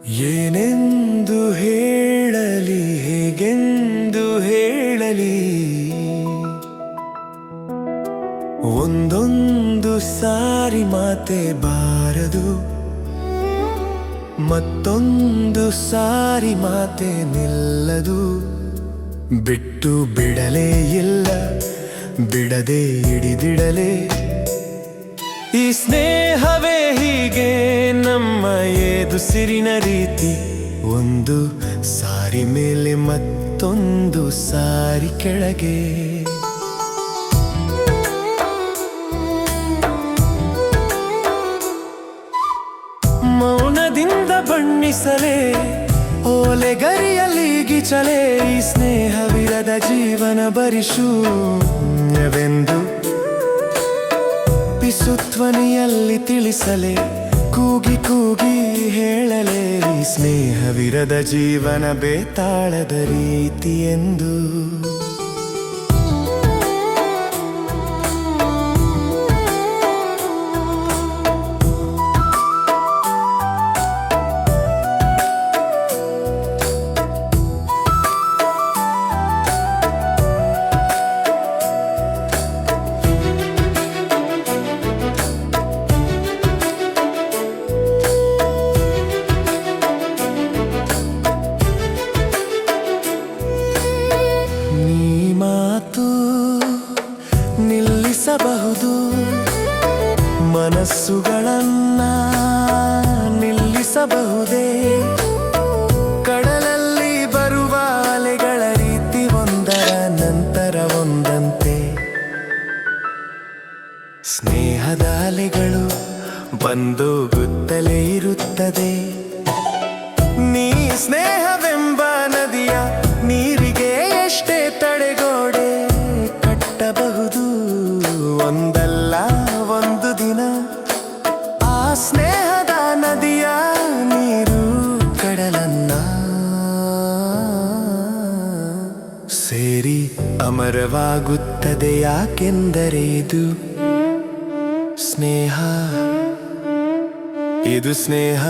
ಏನೆಂದು ಹೇಳಲಿ ಹೇಗೆಂದು ಹೇಳಲಿ ಒಂದೊಂದು ಸಾರಿ ಮಾತೆ ಬಾರದು ಮತ್ತೊಂದು ಸಾರಿ ಮಾತೆ ನಿಲ್ಲದು ಬಿಟ್ಟು ಬಿಡಲೇ ಇಲ್ಲ ಬಿಡದೆ ಹಿಡಿದಿಡಲೇ ಈ ಸ್ನೇಹವೇ ಹೀಗೆ ನಮ್ಮ ಎದುಸಿರಿನ ರೀತಿ ಒಂದು ಸಾರಿ ಮೇಲೆ ಮತ್ತೊಂದು ಸಾರಿ ಕೆಳಗೆ ಮೌನದಿಂದ ಬಣ್ಣಿಸಲೇ ಓಲೆಗರಿಯಲ್ಲಿ ಗಿಚಲೇ ಈ ಸ್ನೇಹವಿರದ ಜೀವನ ಬರಿ ಶೂನ್ಯವೆಂದು ಪಿಸುಧ್ವನಿಯಲ್ಲಿ ತಿಳಿಸಲೇ ಕೂಗಿ ಕೂಗಿ ಹೇಳಲೇ ಈ ಸ್ನೇಹವಿರದ ಜೀವನ ಬೇತಾಳದ ರೀತಿ ಎಂದು ನಿಲ್ಲಿಸಬಹುದು ಮನಸ್ಸುಗಳನ್ನ ನಿಲ್ಲಿಸಬಹುದೇ ಕಡಲಲ್ಲಿ ಬರುವ ಅಲೆಗಳ ರೀತಿ ಒಂದರ ನಂತರ ಒಂದಂತೆ ಸ್ನೇಹದ ಅಲೆಗಳು ಬಂದೋಗುತ್ತಲೇ ಇರುತ್ತದೆ ನೀ ಸ್ನೇಹವೆಂಬ ನದಿಯ ನೀರಿಗೆ ಎಷ್ಟೇ ತಡೆಗೋಡೆ ಕಟ್ಟಬಹುದು ಒಂದಲ್ಲ ಒಂದು ದಿನ ಆ ಸ್ನೇಹದ ನದಿಯ ನೀರು ಕಡಲನ್ನ ಸೇರಿ ಅಮರವಾಗುತ್ತದೆ ಯಾಕೆಂದರೆ ಇದು ಸ್ನೇಹ ಇದು ಸ್ನೇಹ